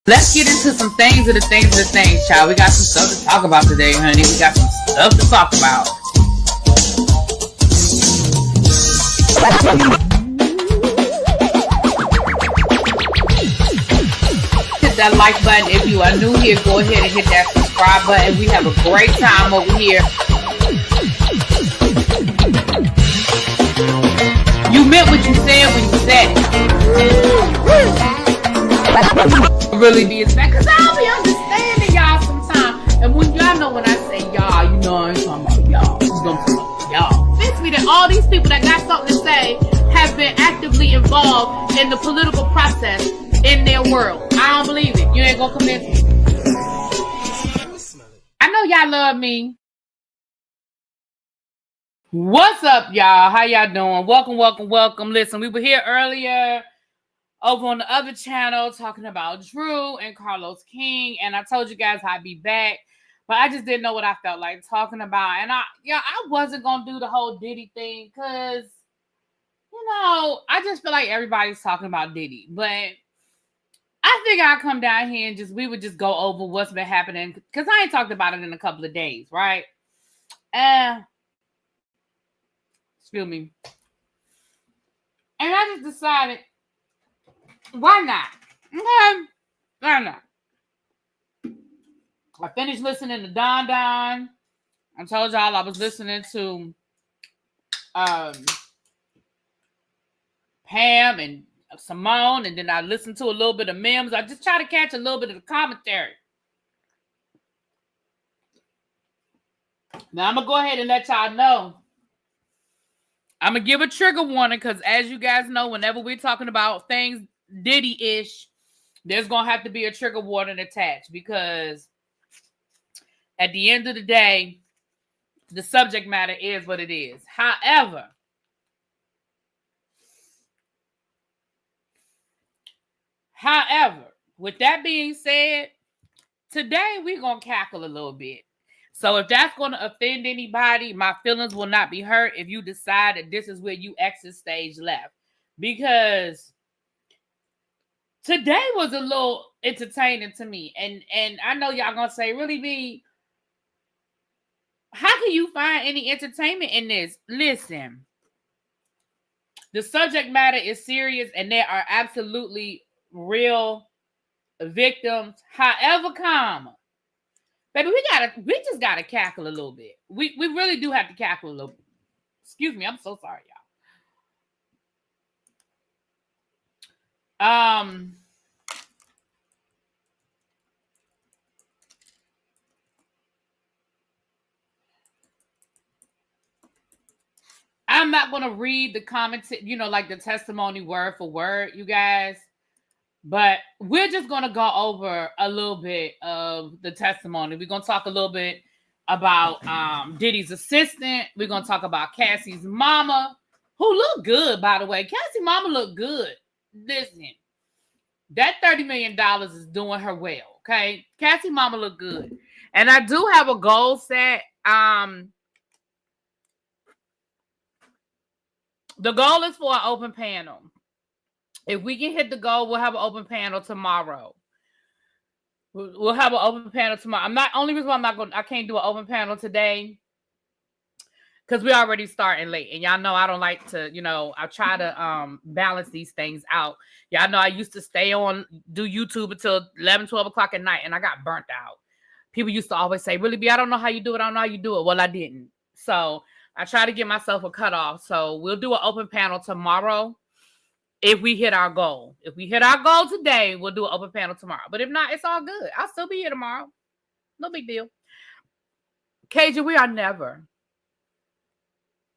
Let's get into some things, child. We got some stuff to talk about today, honey. We got some stuff to talk about. Hit that like button. If you are new here, go ahead and hit that subscribe button. We have a great time over here. You meant what you said when you said it. Really be expect, because I'll be understanding y'all sometimes. And when y'all know when I say y'all, you know I ain't talking about y'all. You know I'm talking about y'all. Fits me that all these people that got something to say have been actively involved in the political process in their world. I don't believe it. You ain't gonna convince me. I know y'all love me. What's up, y'all? How y'all doing? Welcome. Listen, we were here earlier over on the other channel talking about Drew and Carlos King, and I told you guys I'd be back, but I just didn't know what I felt like talking about. And I wasn't gonna do the whole Diddy thing because, I just feel like everybody's talking about Diddy, but I think I'd come down here and we would just go over what's been happening, because I ain't talked about it in a couple of days, right? Excuse me. And I just decided, why not? Okay. Why not? I finished listening to Don Don. I told y'all I was listening to Pam and Simone, and then I listened to a little bit of Mims. I just try to catch a little bit of the commentary. Now I'm going to go ahead and let y'all know. I'm going to give a trigger warning, because as you guys know, whenever we're talking about things Diddy-ish, there's going to have to be a trigger warning attached, because at the end of the day, the subject matter is what it is. However, with that being said, today we're going to cackle a little bit. So if that's going to offend anybody, my feelings will not be hurt if you decide that this is where you exit stage left. Because today was a little entertaining to me. And I know y'all going to say, really, B, how can you find any entertainment in this? Listen, the subject matter is serious, and there are absolutely real victims. However, baby, we just gotta cackle a little bit. We really do have to cackle a little bit. Excuse me, I'm so sorry, y'all. I'm not gonna read the comments, like the testimony word for word, you guys. But we're just going to go over a little bit of the testimony. We're going to talk a little bit about Diddy's assistant. We're going to talk about Cassie's mama, who looked good, by the way. Cassie mama looked good. Listen, that $30 million is doing her well, okay? Cassie mama looked good. And I do have a goal set. The goal is for an open panel. If we can hit the goal, we'll have an open panel tomorrow. We'll have an open panel tomorrow. I can't do an open panel today, because we're already starting late. And y'all know I don't like to, I try to balance these things out. Y'all know I used to do YouTube until 11, 12 o'clock at night, and I got burnt out. People used to always say, really, B, I don't know how you do it. I don't know how you do it. Well, I didn't. So I try to give myself a cutoff. So we'll do an open panel tomorrow. If we hit our goal. If we hit our goal today, we'll do an open panel tomorrow. But if not, it's all good. I'll still be here tomorrow. No big deal. KJ, we are never,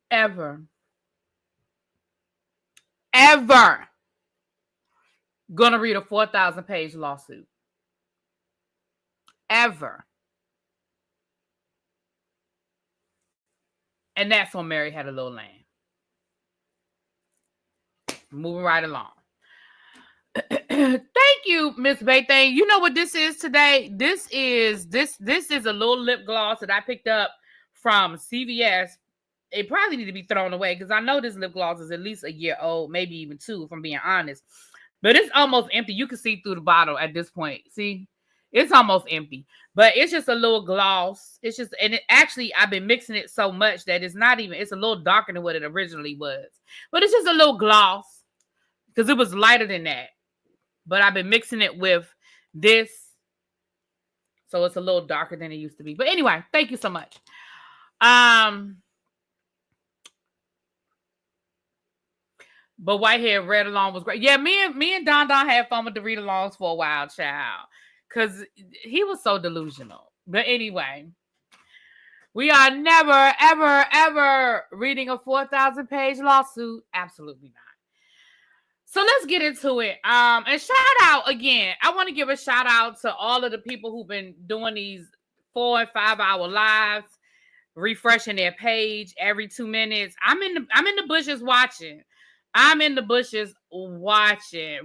ever gonna read a 4,000-page lawsuit. Ever. And that's when Mary Had a Little Lamb. Moving right along. Thank you, Miss Baythane. You know what this is today? This is a little lip gloss that I picked up from CVS. It probably need to be thrown away, because I know this lip gloss is at least a year old, maybe even 2, if I'm being honest. But it's almost empty. You can see through the bottle at this point. See, it's almost empty. But it's just a little gloss. It's just, and it actually, I've been mixing it so much that it's not even, it's a little darker than what it originally was. But it's just a little gloss because it was lighter than that. But I've been mixing it with this. So it's a little darker than it used to be. But anyway, thank you so much. But Whitehead read along was great. Yeah, me and Don had fun with the read alongs for a while, child. Because he was so delusional. But anyway, we are never, ever, ever reading a 4,000-page lawsuit. Absolutely not. So let's get into it. And shout out again. I want to give a shout out to all of the people who've been doing these 4 and 5 hour lives, refreshing their page every 2 minutes. I'm in the bushes watching.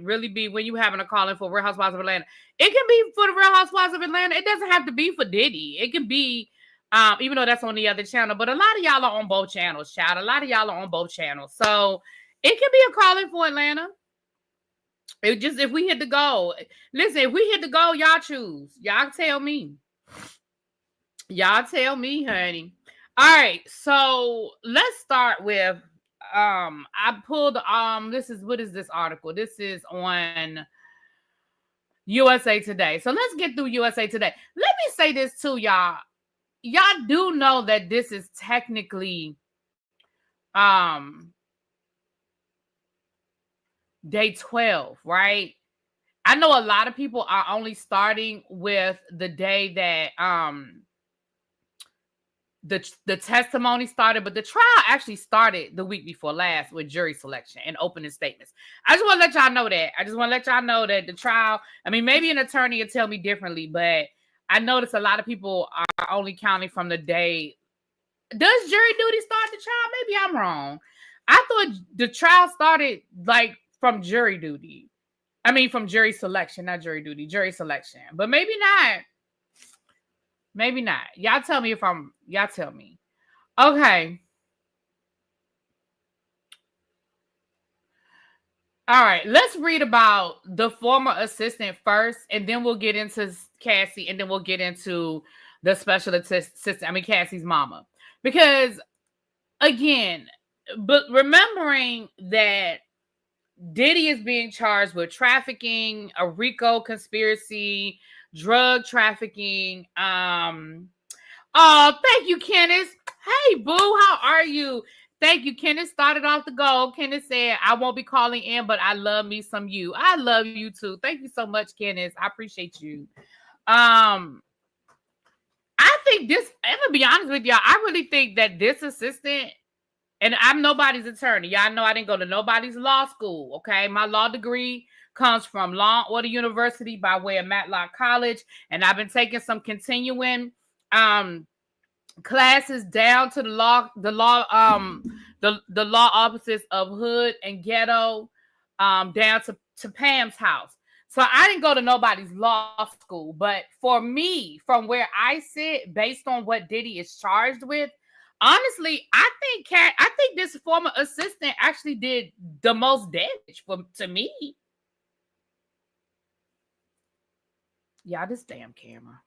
Really be when you having a calling for Real Housewives of Atlanta. It can be for the Real Housewives of Atlanta. It doesn't have to be for Diddy. It can be, even though that's on the other channel. But a lot of y'all are on both channels, child. A lot of y'all are on both channels. So it can be a calling for Atlanta. It just, if we hit the goal. Listen, if we hit the goal, y'all choose. Y'all tell me. Y'all tell me, honey. All right. So let's start with I pulled what is this article? This is on USA Today. So let's get through USA Today. Let me say this too, y'all. Y'all do know that this is technically day 12, right? I know a lot of people are only starting with the day that the testimony started, but the trial actually started the week before last with jury selection and opening statements. I just want to let y'all know that. I just want to let y'all know that the trial, I mean, maybe an attorney will tell me differently, but I notice a lot of people are only counting from the day. Does jury duty start the trial? Maybe I'm wrong. I thought the trial started like from jury duty. I mean, from jury selection, not jury duty, jury selection. But maybe not. Maybe not. Y'all tell me y'all tell me. Okay. All right. Let's read about the former assistant first, and then we'll get into Cassie, and then we'll get into the special assistant. I mean, Cassie's mama. Because, again, but remembering that Diddy is being charged with trafficking, a RICO conspiracy, drug trafficking. Oh, thank you, Kenneth. Hey, boo, how are you? Thank you. Kenneth started off the goal. Kenneth said, I won't be calling in, but I love me some you. I love you too. Thank you so much, Kenneth. I appreciate you. I think this, I'm gonna be honest with y'all, I really think that this assistant, and I'm nobody's attorney. Y'all know I didn't go to nobody's law school, okay? My law degree comes from Law and Order University by way of Matlock College, and I've been taking some continuing classes down to the law offices of Hood and Ghetto, down to Pam's house. So I didn't go to nobody's law school, but for me, from where I sit, based on what Diddy is charged with, honestly, I think this former assistant actually did the most damage to me. Yeah, this damn camera.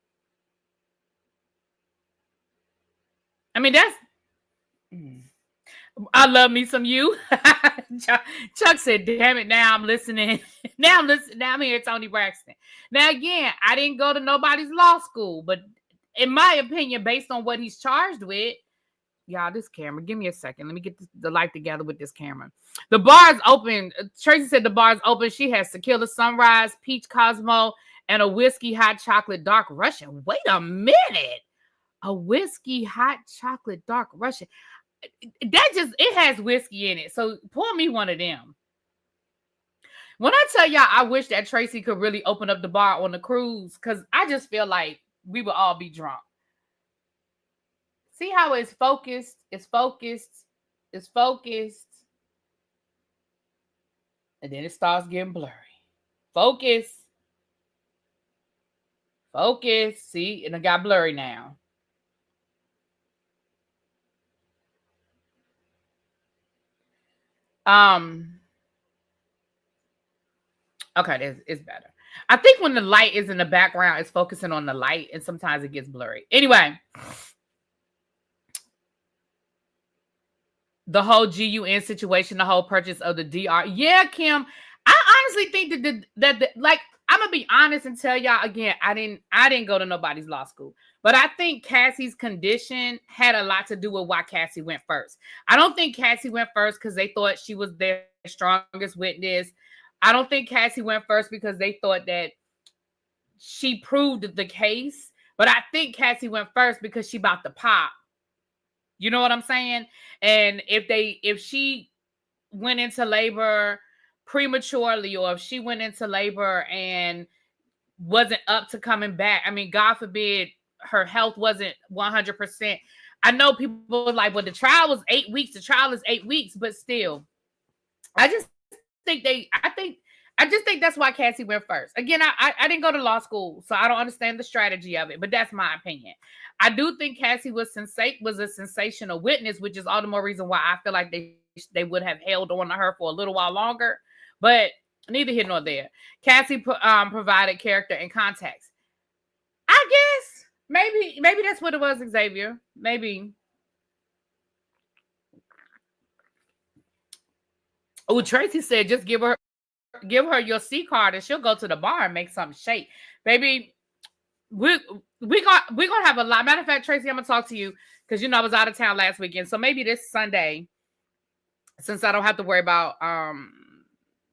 I mean, that's. I love me some you. Chuck said, damn it, now I'm listening. Now I'm here, Tony Braxton. Now, again, I didn't go to nobody's law school, but in my opinion, based on what he's charged with, y'all, this camera, give me a second. Let me get the light together with this camera. The bar is open. Tracy said the bar is open. She has Tequila Sunrise, Peach Cosmo, and a whiskey hot chocolate dark Russian. Wait a minute. A whiskey hot chocolate dark Russian. It has whiskey in it. So pour me one of them. When I tell y'all, I wish that Tracy could really open up the bar on the cruise, because I just feel like we would all be drunk. See how it's focused? It's focused. It's focused. And then it starts getting blurry. Focus. Focus. See? And it got blurry now. Okay, it's better. I think when the light is in the background, it's focusing on the light, and sometimes it gets blurry. Anyway, the whole GUN situation, the whole purchase of the DR. Yeah, Kim, I honestly think that like, I'm gonna be honest and tell y'all again, I didn't go to nobody's law school, but I think Cassie's condition had a lot to do with why Cassie went first. I don't think Cassie went first because they thought she was their strongest witness. I don't think Cassie went first because they thought that she proved the case, but I think Cassie went first because she about to pop. You know what I'm saying? And if she went into labor prematurely, or if she went into labor and wasn't up to coming back, I mean, God forbid her health wasn't 100%. I know people were like, well, the trial was 8 weeks. The trial is 8 weeks, but still, I just think that's why Cassie went first. Again, I didn't go to law school, so I don't understand the strategy of it, but that's my opinion. I do think Cassie was a sensational witness, which is all the more reason why I feel like they would have held on to her for a little while longer. But neither here nor there. Cassie provided character and context. I guess maybe that's what it was, Xavier. Maybe. Oh, Tracy said, just give her your C card and she'll go to the bar and make something shake. Baby, we're gonna have a lot. Matter of fact, Tracy, I'm gonna talk to you because I was out of town last weekend. So maybe this Sunday, since I don't have to worry about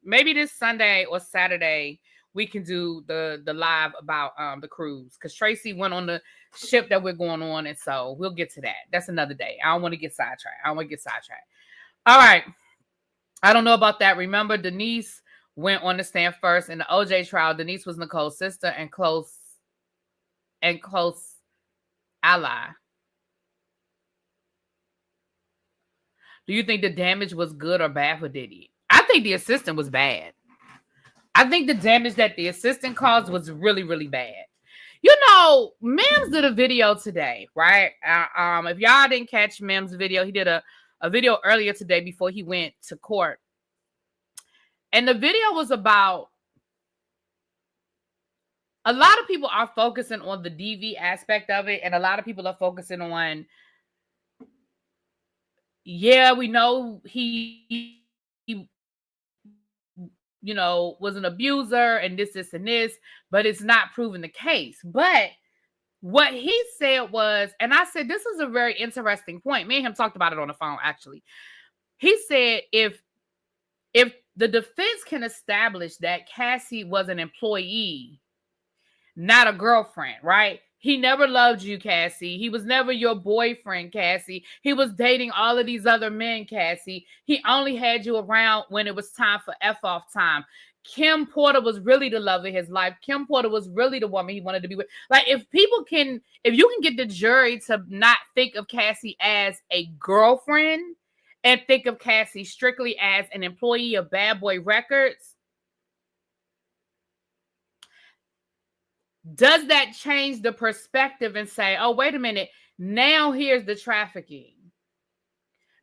maybe this Sunday or Saturday, we can do the live about the cruise. Because Tracy went on the ship that we're going on, and so we'll get to that. That's another day. I don't want to get sidetracked. All right. I don't know about that. Remember, Denise went on the stand first in the OJ trial. Denise was Nicole's sister and close ally. Do you think the damage was good or bad for Diddy? I think the assistant was bad. I think the damage that the assistant caused was really, really bad. Mims did a video today, right? If y'all didn't catch Mims' video, he did a video earlier today before he went to court. And the video was about, a lot of people are focusing on the DV aspect of it, and a lot of people are focusing on, yeah, we know he was an abuser and this, and this, but it's not proving the case. But what he said was, and I said, this is a very interesting point. Me and him talked about it on the phone, actually. He said, if the defense can establish that Cassie was an employee, not a girlfriend, right? He never loved you, Cassie. He was never your boyfriend, Cassie. He was dating all of these other men, Cassie. He only had you around when it was time for F-off time. Kim Porter was really the love of his life. Kim Porter was really the woman he wanted to be with. Like, if you can get the jury to not think of Cassie as a girlfriend and think of Cassie strictly as an employee of Bad Boy Records, does that change the perspective and say, oh, wait a minute, now here's the trafficking?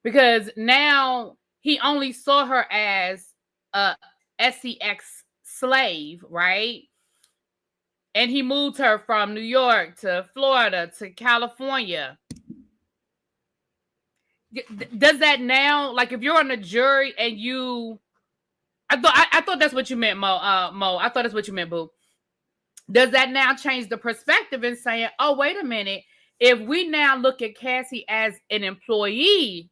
Because now he only saw her as a SEX slave, right? And he moved her from New York to Florida to California. Does that now, like, if you're on the jury and I thought that's what you meant, Mo. I thought that's what you meant, boo. Does that now change the perspective and saying, oh, wait a minute, if we now look at Cassie as an employee?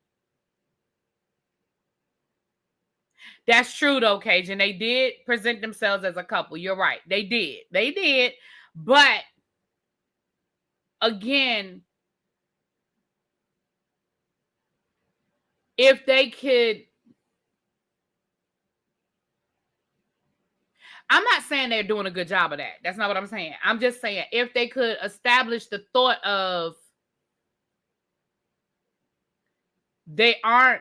That's true, though, Cajun. They did present themselves as a couple. You're right. They did. But again, if they could, I'm not saying they're doing a good job of that. That's not what I'm saying. I'm just saying, if they could establish the thought of they aren't,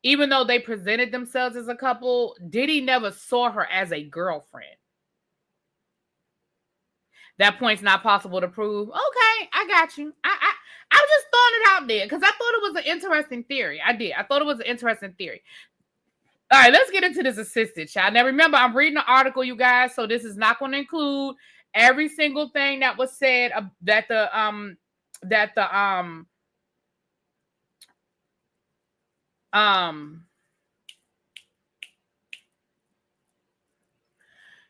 even though they presented themselves as a couple, Diddy never saw her as a girlfriend. That point's not possible to prove. Okay, I got you. I'm just throwing it out there because I thought it was an interesting theory. I did. I thought it was an interesting theory. All right, let's get into this assistant, child. Now, remember, I'm reading the article, you guys, so this is not going to include every single thing that was said that the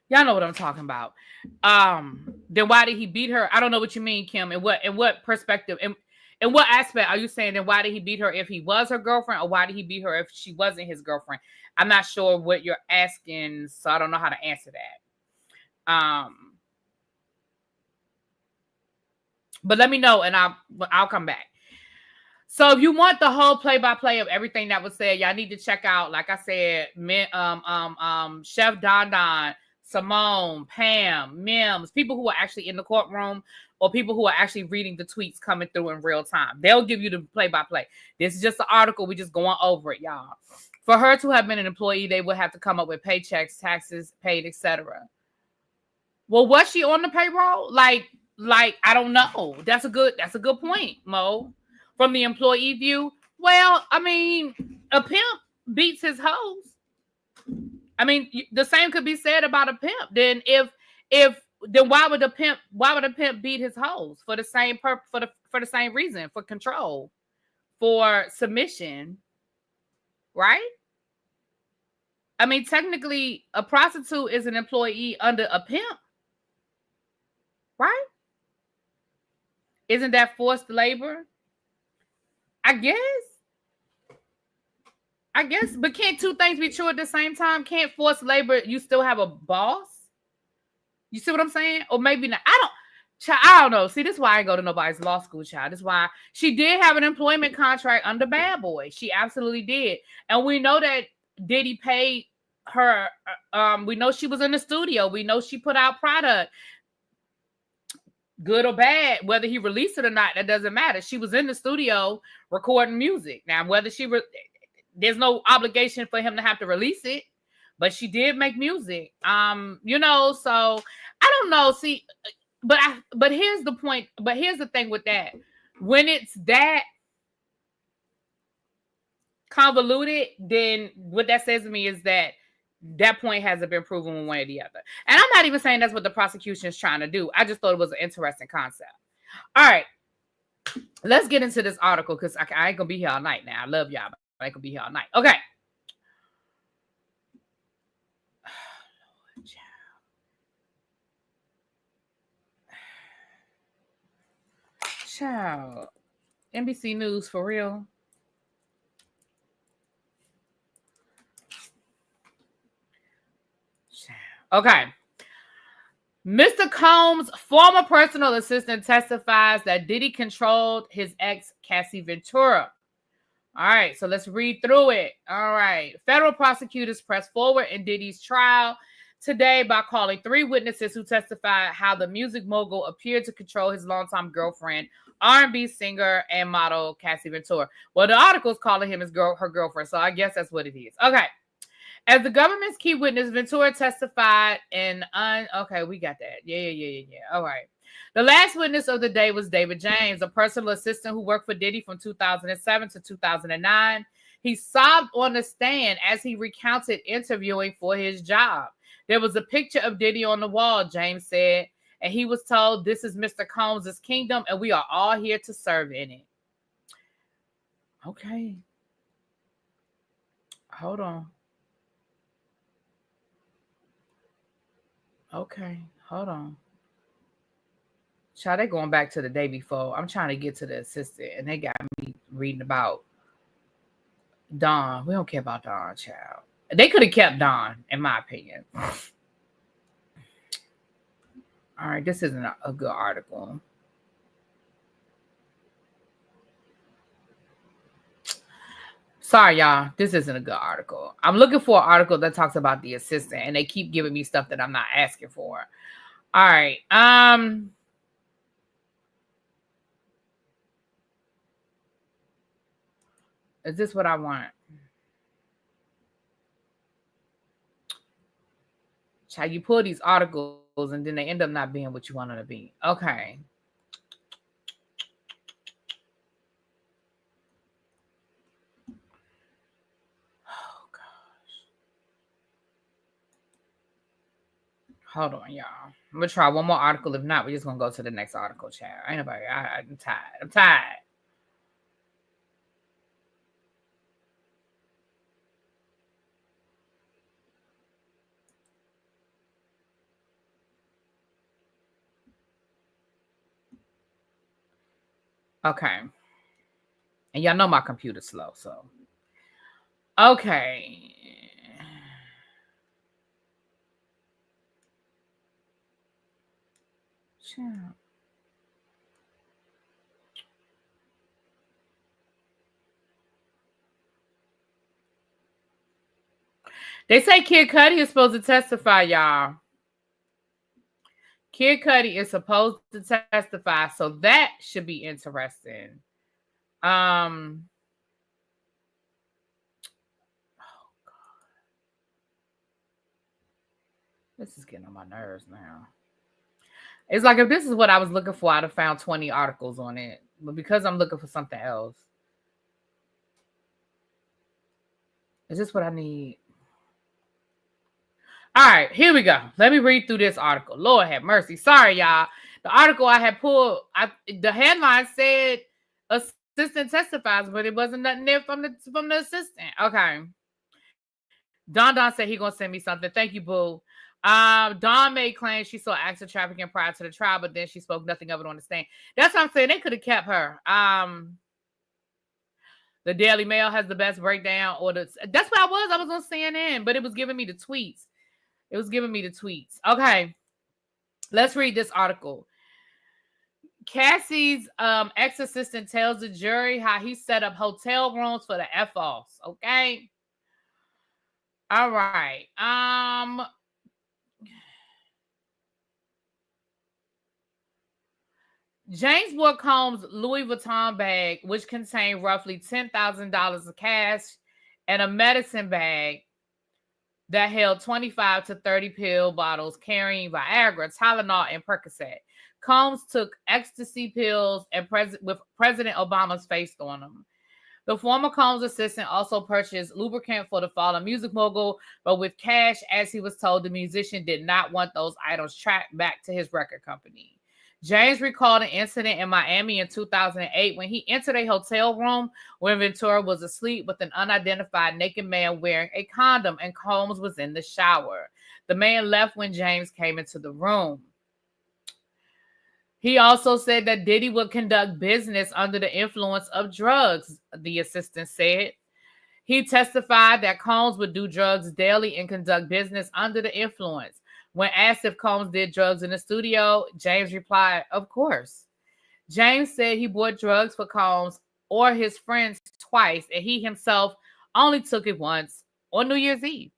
y'all know what I'm talking about. Then why did he beat her? I don't know what you mean, Kim. In what perspective? In what aspect are you saying? Then why did he beat her if he was her girlfriend, or why did he beat her if she wasn't his girlfriend? I'm not sure what you're asking, so I don't know how to answer that. But let me know, and I'll come back. So if you want the whole play-by-play of everything that was said, y'all need to check out, like I said, Chef Don Don, Simone, Pam, Mims, people who are actually in the courtroom, or people who are actually reading the tweets coming through in real time. They'll give you the play-by-play. This is just an article. We're just going over it, y'all. For her to have been an employee, they would have to come up with paychecks, taxes paid, etc. Well, was she on the payroll? Like I don't know. That's a good point, Mo. From the employee view, well, I mean, a pimp beats his hoes. I mean, the same could be said about a pimp. Then then why would a pimp beat his hoes? For the same for the same reason, for control, for submission, right? I mean, technically, a prostitute is an employee under a pimp, right? Isn't that forced labor? I guess, but can't two things be true at the same time? Can't forced labor, you still have a boss? You see what I'm saying? Or maybe not. I don't know. See, this is why I ain't go to nobody's law school, child. This is why she did have an employment contract under Bad Boy. She absolutely did. And we know that Diddy paid her. We know she was in the studio. We know she put out product. Good or bad, whether he released it or not, that doesn't matter. She was in the studio recording music. Now, whether there's no obligation for him to have to release it, but she did make music. So I don't know. See, but here's the point. But here's the thing with that. When it's that convoluted, then what that says to me is that point hasn't been proven one way or the other. And I'm not even saying that's what the prosecution is trying to do. I just thought it was an interesting concept. All right. Let's get into this article, because I ain't going to be here all night now. I love y'all, but I ain't going to be here all night. Okay. Child. NBC News for real. Okay. Mr. Combs' former personal assistant testifies that Diddy controlled his ex, Cassie Ventura. All right, so let's read through it. All right. Federal prosecutors press forward in Diddy's trial today by calling 3 witnesses who testified how the music mogul appeared to control his longtime girlfriend, R&B singer and model Cassie Ventura. Well, the article's calling him her girlfriend, so I guess that's what it is. Okay. As the government's key witness, Ventura testified okay, we got that. Yeah. All right. The last witness of the day was David James, a personal assistant who worked for Diddy from 2007 to 2009. He sobbed on the stand as he recounted interviewing for his job. There was a picture of Diddy on the wall, James said, and he was told, "This is Mr. Combs' kingdom, and we are all here to serve in it." Okay. Hold on. Okay, hold on. Child, they going back to the day before. I'm trying to get to the assistant, and they got me reading about Don. We don't care about Don, child. They could have kept Don, in my opinion. All right, this isn't a good article. Sorry, y'all. This isn't a good article. I'm looking for an article that talks about the assistant, and they keep giving me stuff that I'm not asking for. All right. Is this what I want? Child, you pull these articles, and then they end up not being what you want them to be. Okay. Oh, gosh. Hold on, y'all. I'm gonna try one more article. If not, we're just gonna go to the next article, chat. Ain't nobody. I'm tired. I'm tired. Okay. And y'all know my computer's slow, so. Okay. They say Kid Cudi is supposed to testify, y'all. Kid Cudi is supposed to testify, so that should be interesting. Oh God. This is getting on my nerves now. It's like if this is what I was looking for, I'd have found 20 articles on it. But because I'm looking for something else. Is this what I need? All right, here we go. Let me read through this article. Lord have mercy. Sorry, y'all. The article I had pulled, the headline said assistant testifies, but it wasn't nothing there from the assistant. Okay. Don said he gonna send me something. Thank you, boo. Dawn made claims she saw acts of trafficking prior to the trial, but then she spoke nothing of it on the stand. That's what I'm saying. They could have kept her. The Daily Mail has the best breakdown, that's what I was on CNN, but it was giving me the tweets. Okay, let's read this article. Cassie's ex-assistant tells the jury how he set up hotel rooms for the F-offs. Okay. All right. James bought Combs' Louis Vuitton bag, which contained roughly $10,000 of cash, and a medicine bag that held 25 to 30 pill bottles carrying Viagra, Tylenol, and Percocet. Combs took ecstasy pills and with President Obama's face on them. The former Combs assistant also purchased lubricant for the fallen music mogul, but with cash, as he was told, the musician did not want those items tracked back to his record company. James recalled an incident in Miami in 2008 when he entered a hotel room where Ventura was asleep with an unidentified naked man wearing a condom, and Combs was in the shower. The man left when James came into the room. He also said that Diddy would conduct business under the influence of drugs, the assistant said. He testified that Combs would do drugs daily and conduct business under the influence. When asked if Combs did drugs in the studio, James replied, "Of course." James said he bought drugs for Combs or his friends twice, and he himself only took it once on New Year's Eve.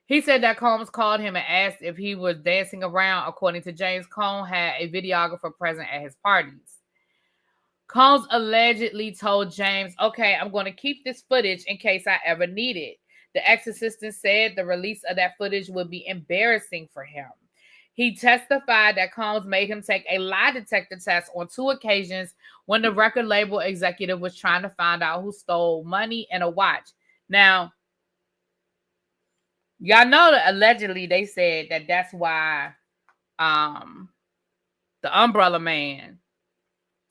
He said that Combs called him and asked if he was dancing around. According to James, Combs had a videographer present at his parties. Combs allegedly told James, "Okay, I'm going to keep this footage in case I ever need it." The ex-assistant said the release of that footage would be embarrassing for him. He testified that Combs made him take a lie detector test on 2 occasions when the record label executive was trying to find out who stole money and a watch. Now, y'all know that allegedly they said that that's why the Umbrella Man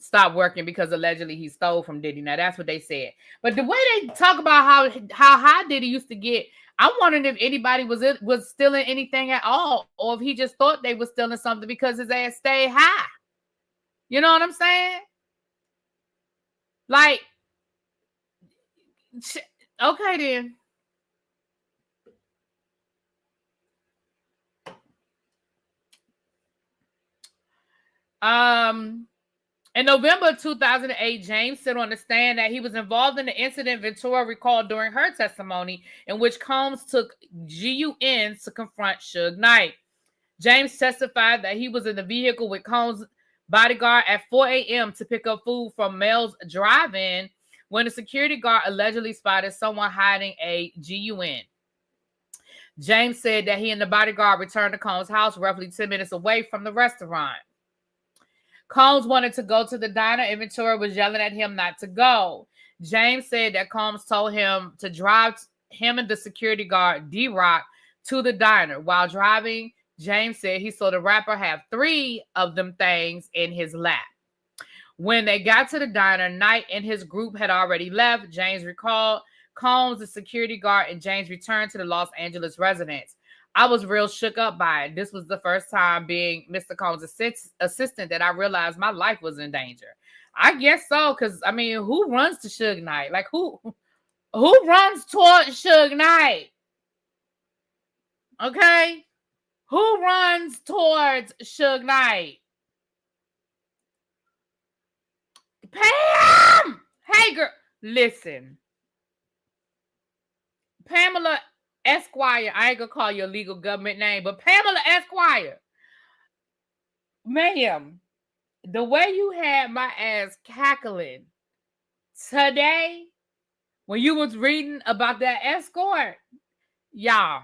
stopped working, because allegedly he stole from Diddy. Now that's what they said. But the way they talk about how high Diddy used to get, I'm wondering if anybody was stealing anything at all, or if he just thought they were stealing something because his ass stayed high. You know what I'm saying? Like, okay then. In November of 2008, James said on the stand that he was involved in the incident Ventura recalled during her testimony, in which Combs took GUNs to confront Suge Knight. James testified that he was in the vehicle with Combs' bodyguard at 4 a.m. to pick up food from Mel's drive-in when the security guard allegedly spotted someone hiding a GUN. James said that he and the bodyguard returned to Combs' house roughly 10 minutes away from the restaurant. Combs wanted to go to the diner and Ventura was yelling at him not to go. James said that Combs told him to drive him and the security guard, D-Rock, to the diner. While driving, James said he saw the rapper have 3 of them things in his lap. When they got to the diner, Knight and his group had already left. James recalled Combs, the security guard, and James returned to the Los Angeles residence. I was real shook up by it. This was the first time being Mr. Combs' assistant that I realized my life was in danger. I guess so, because, I mean, who runs to Suge Knight? Like, who runs toward Suge Knight? Okay? Who runs towards Suge Knight? Pam! Hey, girl. Listen. Pamela Esquire. I ain't gonna call your legal government name, but Pamela Esquire. Ma'am, the way you had my ass cackling today when you was reading about that escort, y'all.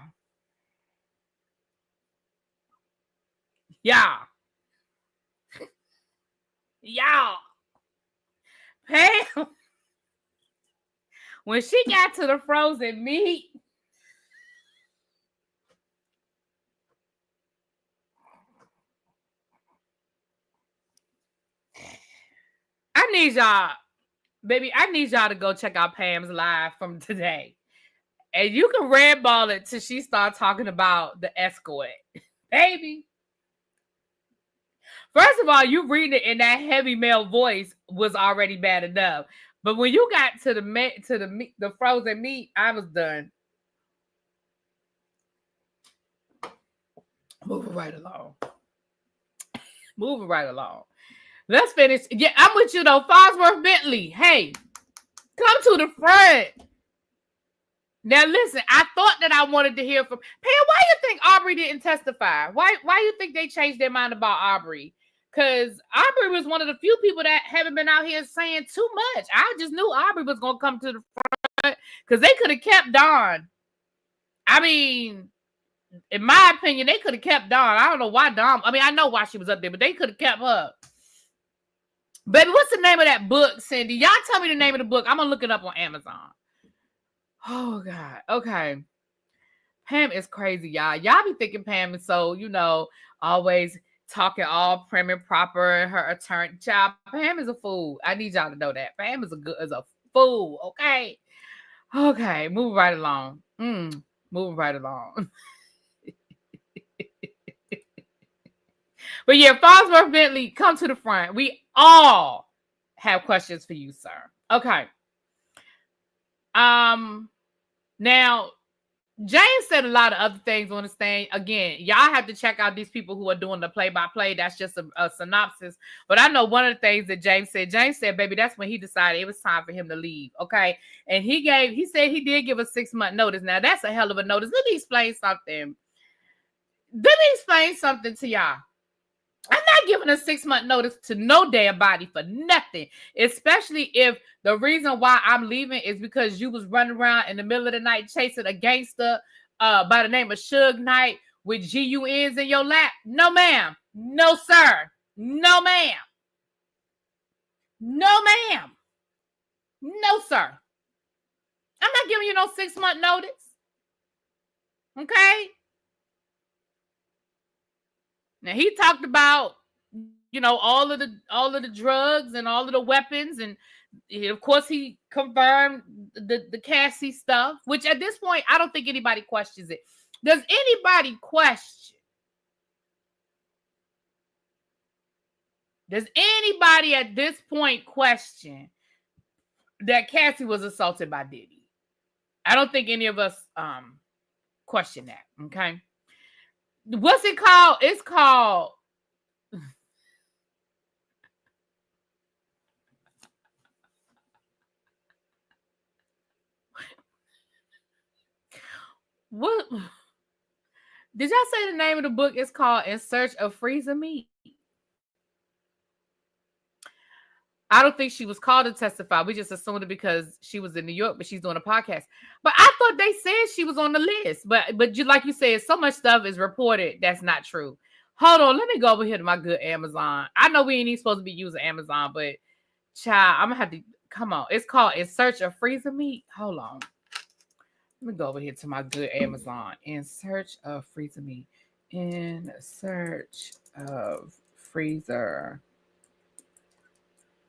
Pam, when she got to the frozen meat, I need y'all to go check out Pam's live from today. And you can red ball it till she start talking about the escort. Baby. First of all, you reading it in that heavy male voice was already bad enough. But when you got to the frozen meat, I was done. Moving right along. Let's finish. Yeah, I'm with you though. Fosworth Bentley. Hey, come to the front. Now listen, I thought that I wanted to hear from Pam. Why you think Aubrey didn't testify? Why you think they changed their mind about Aubrey? Because Aubrey was one of the few people that haven't been out here saying too much. I just knew Aubrey was gonna come to the front because they could have kept Dawn. I mean, in my opinion, they could have kept Dawn. I don't know why Dawn. I mean, I know why she was up there, but they could have kept her. Baby, what's the name of that book, Cindy? Y'all tell me the name of the book. I'm gonna look it up on Amazon. Oh God. Okay. Pam is crazy, y'all. Y'all be thinking Pam is so, always talking all prim and proper and her attorney. Child, Pam is a fool. I need y'all to know that. Pam is a fool, okay? Okay, moving right along. But yeah, Fosworth Bentley, come to the front. We all have questions for you, sir. Okay. Now, James said a lot of other things on the thing. Again, y'all have to check out these people who are doing the play-by-play. That's just a synopsis. But I know one of the things that James said, baby, that's when he decided it was time for him to leave. Okay. And he said he did give a 6-month notice. Now, that's a hell of a notice. Let me explain something to y'all. I'm not giving a 6-month notice to no damn body for nothing, especially if the reason why I'm leaving is because you was running around in the middle of the night chasing a gangster by the name of Suge Knight with GUNs in your lap. No, ma'am. No, sir. No, ma'am. No, ma'am. No, sir. I'm not giving you no 6-month notice. Okay? Now he talked about, all of the drugs and all of the weapons, and of course he confirmed the Cassie stuff, which at this point I don't think anybody questions it. Does anybody question? Does anybody at this point question that Cassie was assaulted by Diddy? I don't think any of us question that. Okay. What's it called? It's called what? Did y'all say the name of the book? It's called In Search of Freezer Meat. I don't think she was called to testify. We just assumed it because she was in New York, but she's doing a podcast. But I thought they said she was on the list. But like you said, so much stuff is reported that's not true. Hold on, let me go over here to my good Amazon. I know we ain't even supposed to be using Amazon, but child, I'm gonna have to come on. It's called In Search of Freezer Meat. Hold on. Let me go over here to my good Amazon. In Search of Freezer Meat. In search of freezer.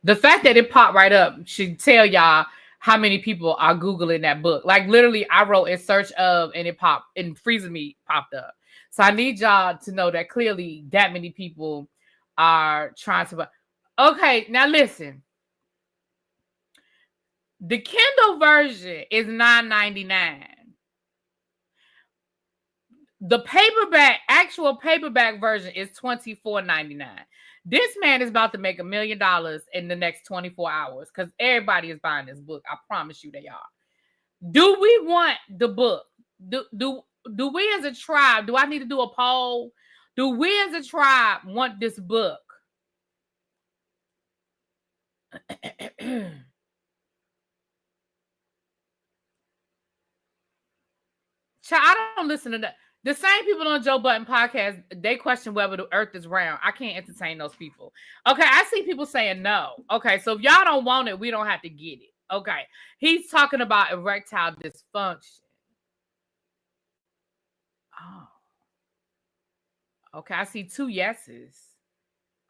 The fact that it popped right up should tell y'all how many people are Googling that book. Like literally, I wrote in search of and it popped and freezer meat popped up. So I need y'all to know that clearly that many people are trying to. Okay, now listen. The Kindle version is $9.99. The actual paperback version is $24.99. This man is about to make $1 million in the next 24 hours because everybody is buying this book. I promise you they are. Do we want the book? Do we as a tribe, do I need to do a poll? Do we as a tribe want this book? Child, I don't listen to that. The same people on Joe Budden podcast, they question whether the earth is round. I can't entertain those people. Okay, I see people saying no. Okay, so if y'all don't want it, we don't have to get it. Okay, he's talking about erectile dysfunction. Oh. Okay, I see 2 yeses.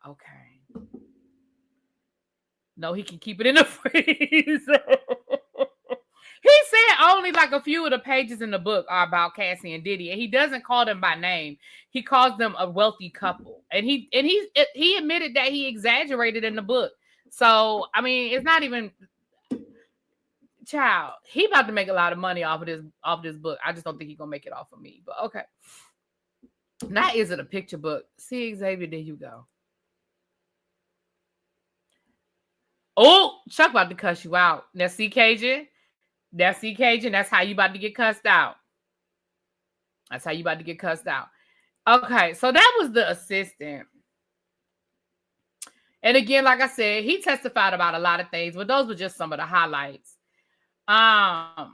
Okay. No, he can keep it in the freezer. He said only like a few of the pages in the book are about Cassie and Diddy, and he doesn't call them by name. He calls them a wealthy couple, and he admitted that he exaggerated in the book. So I mean, it's not even child. He about to make a lot of money off of this book. I just don't think he's gonna make it off of me. But okay, now is it a picture book? See, Xavier, there you go. Oh, Chuck about to cuss you out. Now see, Cajun. That's Cajun. That's how you about to get cussed out. That's how you about to get cussed out. Okay, so that was the assistant. And again, like I said, he testified about a lot of things, but those were just some of the highlights. Now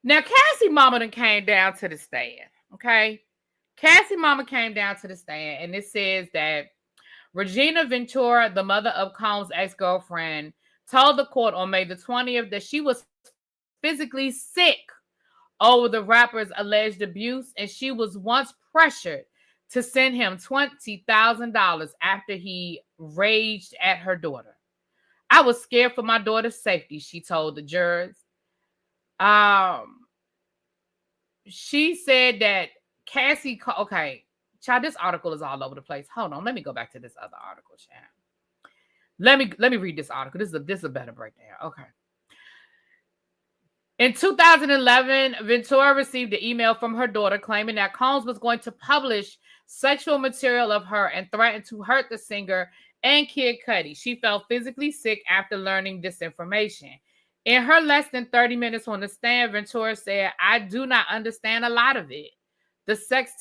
Cassie Mama done came down to the stand. Okay, Cassie Mama came down to the stand, and it says that Regina Ventura, the mother of Combs' ex-girlfriend, told the court on May the 20th that she was physically sick over the rapper's alleged abuse, and she was once pressured to send him $20,000 after he raged at her daughter. I was scared for my daughter's safety, she told the jurors. She said that Cassie, okay, child, this article is all over the place. Hold on, let me go back to this other article, child. Let me read this article. This is a better breakdown. Okay. In 2011, Ventura received an email from her daughter claiming that Combs was going to publish sexual material of her and threatened to hurt the singer and Kid Cudi. She felt physically sick after learning this information. In her less than 30 minutes on the stand, Ventura said, "I do not understand a lot of it. The sex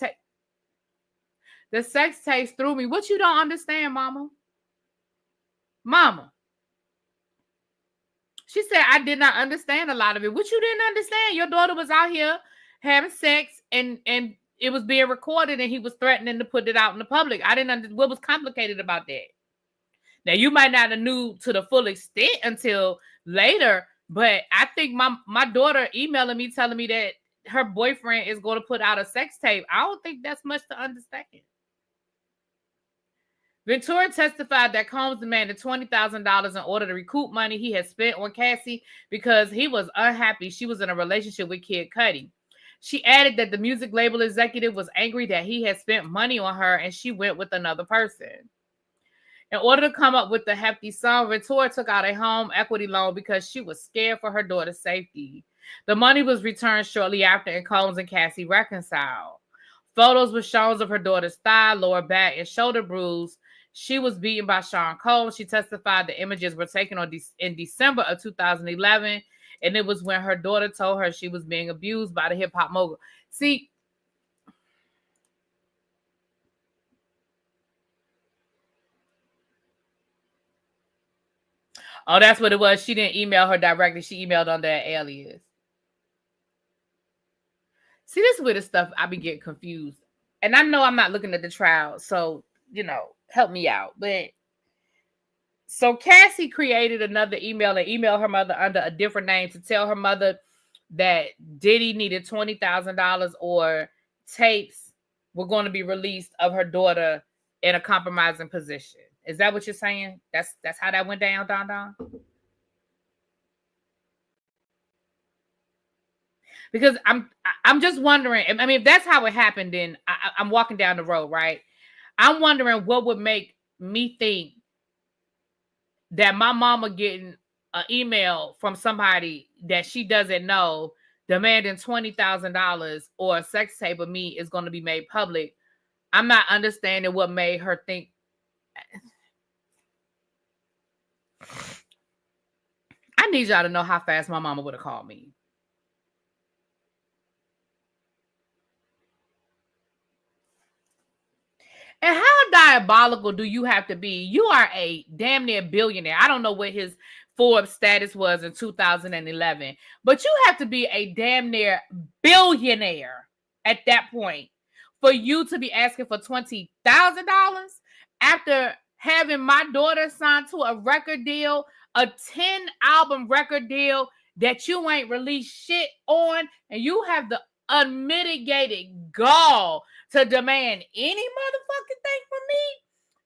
tapes threw me." What you don't understand, Mama? Mama. She said, "I did not understand a lot of it." What you didn't understand? Your daughter was out here having sex and it was being recorded and he was threatening to put it out in the public. I didn't understand what was complicated about that. Now, you might not have knew to the full extent until later, but I think my daughter emailing me telling me that her boyfriend is going to put out a sex tape. I don't think that's much to understand. Ventura testified that Combs demanded $20,000 in order to recoup money he had spent on Cassie because he was unhappy she was in a relationship with Kid Cudi. She added that the music label executive was angry that he had spent money on her and she went with another person. In order to come up with the hefty sum, Ventura took out a home equity loan because she was scared for her daughter's safety. The money was returned shortly after, and Combs and Cassie reconciled. Photos were shown of her daughter's thigh, lower back, and shoulder bruise. She was beaten by Sean Combs. She testified the images were taken in December of 2011, and it was when her daughter told her she was being abused by the hip-hop mogul. See, oh, that's what it was. She didn't email her directly. She emailed under an alias. See, this is where the stuff I be getting confused. And I know I'm not looking at the trial, so, help me out. But so Cassie created another email and emailed her mother under a different name to tell her mother that Diddy needed $20,000 or tapes were going to be released of her daughter in a compromising position. Is that what you're saying? That's how that went down, Don Don? Because I'm just wondering. I mean, if that's how it happened, then I'm walking down the road, right? I'm wondering what would make me think that my mama getting an email from somebody that she doesn't know demanding $20,000 or a sex tape of me is going to be made public. I'm not understanding what made her think. I need y'all to know how fast my mama would have called me. And how diabolical do you have to be? You are a damn near billionaire. I don't know what his Forbes status was in 2011, but you have to be a damn near billionaire at that point for you to be asking for $20,000 after having my daughter signed to a record deal, a 10-album record deal that you ain't released shit on, and you have the unmitigated gall to demand any motherfucking thing from me?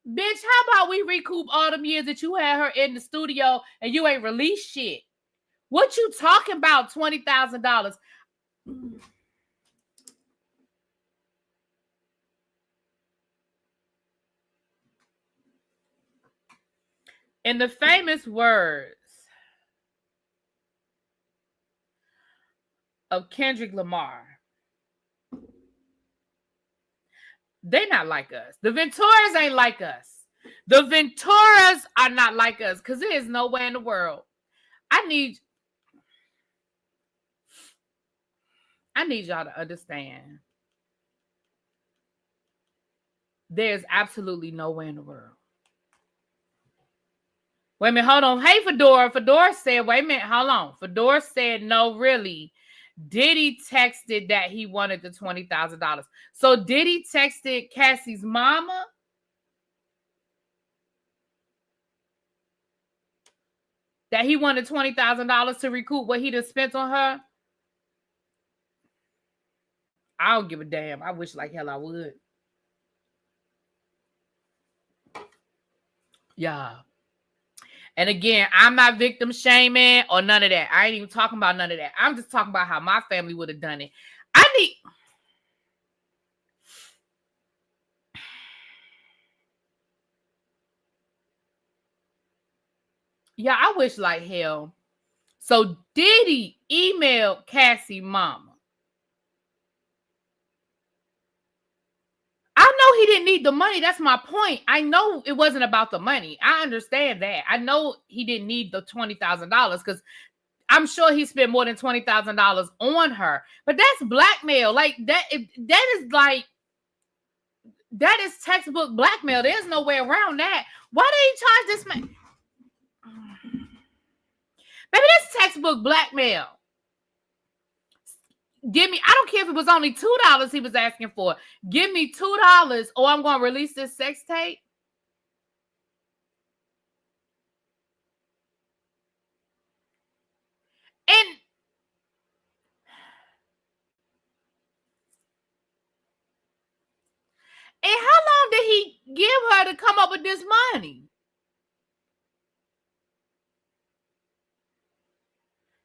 Bitch, how about we recoup all them years that you had her in the studio and you ain't released shit? What you talking about, $20,000? In the famous words of Kendrick Lamar, they not like us. The Venturas ain't like us. The Venturas are not like us because there is no way in the world. I need y'all to understand. There's absolutely no way in the world. Wait a minute, hold on. Hey, Fedora. Fedora said, wait a minute, hold on. Fedora said, no, really. Diddy texted that he wanted the $20,000. So Diddy texted Cassie's mama that he wanted $20,000 to recoup what he just spent on her. I don't give a damn. I wish like hell I would. Yeah. And again, I'm not victim shaming or none of that. I ain't even talking about none of that. I'm just talking about how my family would have done it. Yeah, I wish like hell. So Diddy emailed Cassie mama. I know he didn't need the money. That's my point. I know it wasn't about the money. I understand that. I know he didn't need the $20,000 because I'm sure he spent more than $20,000 on her. But that's blackmail. Like that is textbook blackmail. There's no way around that. Why did he charge this man? Baby, that's textbook blackmail. Give me, I don't care if it was only $2 he was asking for. Give me $2 or I'm going to release this sex tape. And how long did he give her to come up with this money?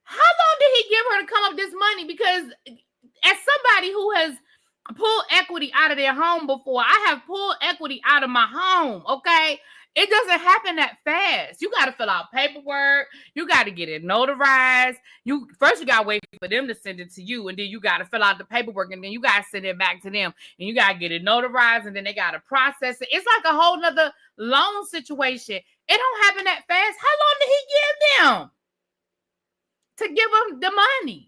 How long did he give her to come up with this money? Because as somebody who has pulled equity out of their home before, I have pulled equity out of my home, okay? It doesn't happen that fast. You got to fill out paperwork. You got to get it notarized. You got to wait for them to send it to you, and then you got to fill out the paperwork, and then you got to send it back to them, and you got to get it notarized, and then they got to process it. It's like a whole nother loan situation. It don't happen that fast. How long did he give them to give them the money?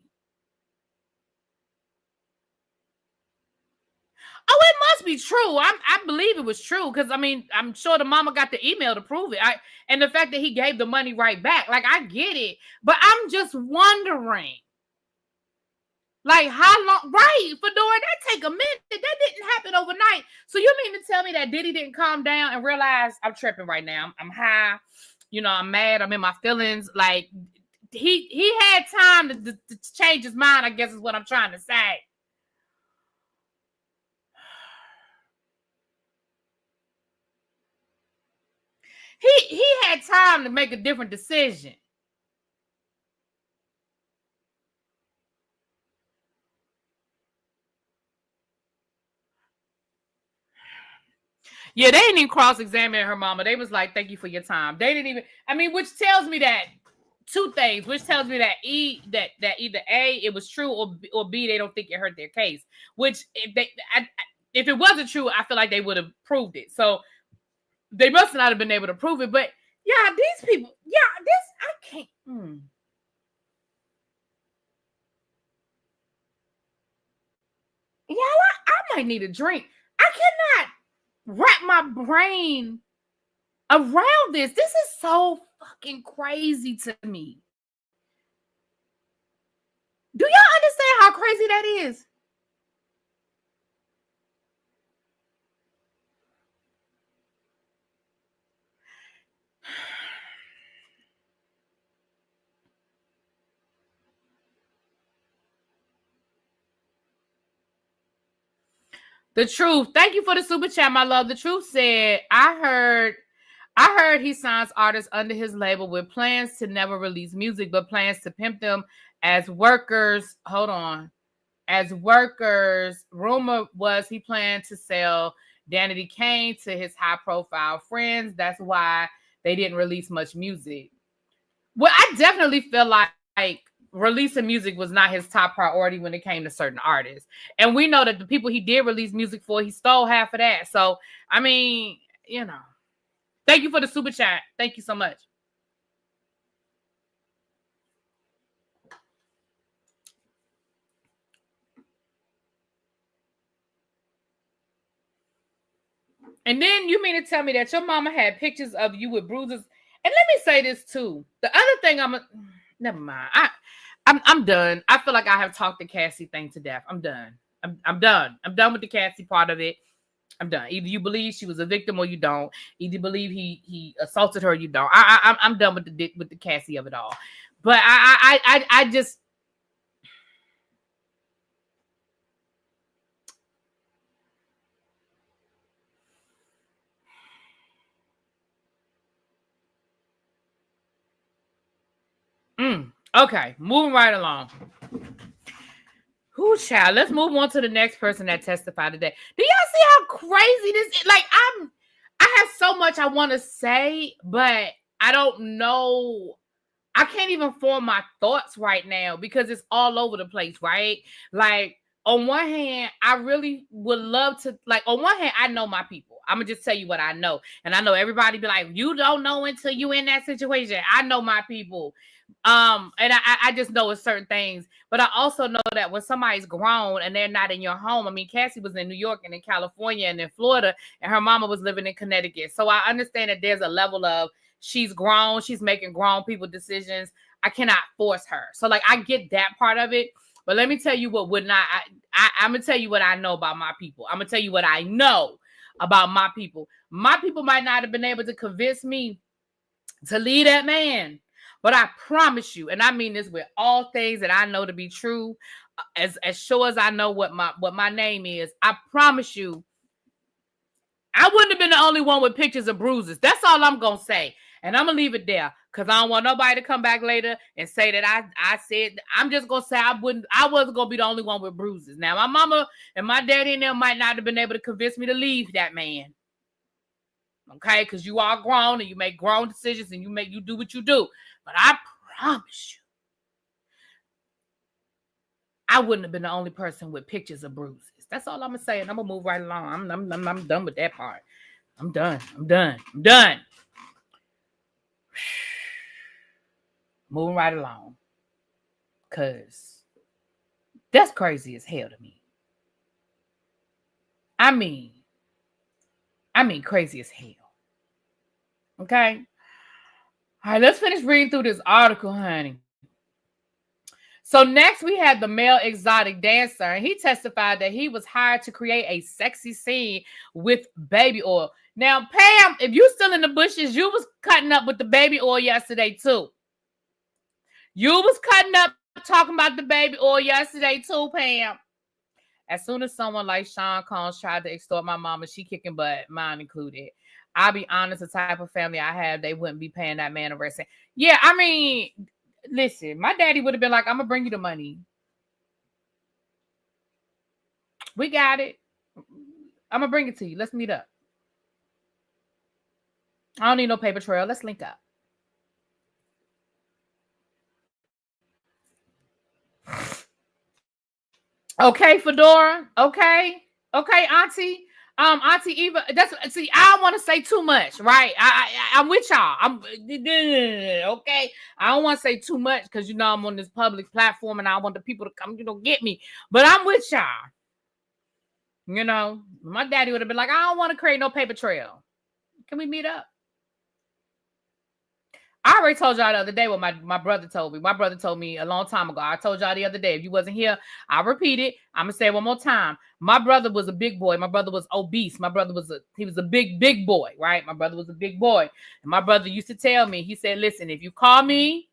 Oh, it must be true. I believe it was true because, I mean, I'm sure the mama got the email to prove it. And the fact that he gave the money right back, like, I get it. But I'm just wondering, like, how long? Right, Fedora, that take a minute. That didn't happen overnight. So you mean to tell me that Diddy didn't calm down and realize I'm tripping right now? I'm high. You know, I'm mad. I'm in my feelings. Like, he had time to change his mind, I guess is what I'm trying to say. He had time to make a different decision. Yeah, they didn't even cross-examine her mama. They was like, thank you for your time. They didn't even, I mean, which tells me that two things, which tells me that that either A, it was true, or B, they don't think it hurt their case. Which if it wasn't true, I feel like they would have proved it. So they must not have been able to prove it. But yeah, these people, I can't. Yeah, I might need a drink. I cannot wrap my brain around this. This is so fucking crazy to me. Do y'all understand how crazy that is? The Truth. Thank you for the super chat, my love. The Truth said, I heard he signs artists under his label with plans to never release music, but plans to pimp them as workers. Hold on. As workers. Rumor was he planned to sell Danity Kane to his high-profile friends. That's why they didn't release much music. Well, I definitely feel like releasing music was not his top priority when it came to certain artists. And we know that the people he did release music for, he stole half of that. So, I mean, you know. Thank you for the super chat. Thank you so much. And then you mean to tell me that your mama had pictures of you with bruises? And let me say this too. The other thing never mind. I'm done. I feel like I have talked the Cassie thing to death. I'm done. I'm done. I'm done with the Cassie part of it. I'm done. Either you believe she was a victim or you don't. Either you believe he assaulted her or you don't. I'm done with the Cassie of it all. But I just. Okay, moving right along. Who child? Let's move on to the next person that testified today. Do y'all see how crazy this is? Like, I have so much I want to say, but I don't know. I can't even form my thoughts right now because it's all over the place, right? Like, on one hand, I really would love to, like, on one hand, I know my people. I'm going to just tell you what I know. And I know everybody be like, you don't know until you in that situation. I know my people. And I just know it's certain things. But I also know that when somebody's grown and they're not in your home, I mean, Cassie was in New York and in California and in Florida, and her mama was living in Connecticut. So I understand that there's a level of she's grown, she's making grown people decisions. I cannot force her. So, like, I get that part of it. But let me tell you what would not, I'm going to tell you what I know about my people. I'm going to tell you what I know about my people. My people might not have been able to convince me to leave that man. But I promise you, and I mean this with all things that I know to be true, as sure as I know what my name is, I promise you, I wouldn't have been the only one with pictures of bruises. That's all I'm going to say. And I'm going to leave it there because I don't want nobody to come back later and say that I said, I'm just going to say I wasn't going to be the only one with bruises. Now, my mama and my daddy and them might not have been able to convince me to leave that man. Okay? Because you are grown and you make grown decisions and you do what you do. But I promise you, I wouldn't have been the only person with pictures of bruises. That's all I'm going to say. And I'm going to move right along. I'm done with that part. I'm done. Moving right along. Because that's crazy as hell to me. I mean, crazy as hell. Okay? All right, let's finish reading through this article, honey. So next we had the male exotic dancer, and he testified that he was hired to create a sexy scene with baby oil. Now, Pam, if you still in the bushes, you was cutting up with the baby oil yesterday too. You was cutting up talking about the baby oil yesterday too, Pam. As soon as someone like Sean Combs tried to extort my mama, she kicking butt, mine included. I'll be honest, the type of family I have, they wouldn't be paying that man a rest. Yeah, I mean, listen, my daddy would have been like, I'm going to bring you the money. We got it. I'm going to bring it to you. Let's meet up. I don't need no paper trail. Let's link up. Okay, Fedora. Okay, Auntie. Auntie Eva. See. I don't want to say too much, right? I'm with y'all. I'm okay. I don't want to say too much because I'm on this public platform and I want the people to come, get me. But I'm with y'all. My daddy would have been like, I don't want to create no paper trail. Can we meet up? I already told y'all the other day what my brother told me. My brother told me a long time ago. I told y'all the other day. If you wasn't here, I'll repeat it. I'm going to say it one more time. My brother was a big boy. My brother was obese. My brother was a big boy, right? My brother was a big boy. And my brother used to tell me, he said, listen, if you call me,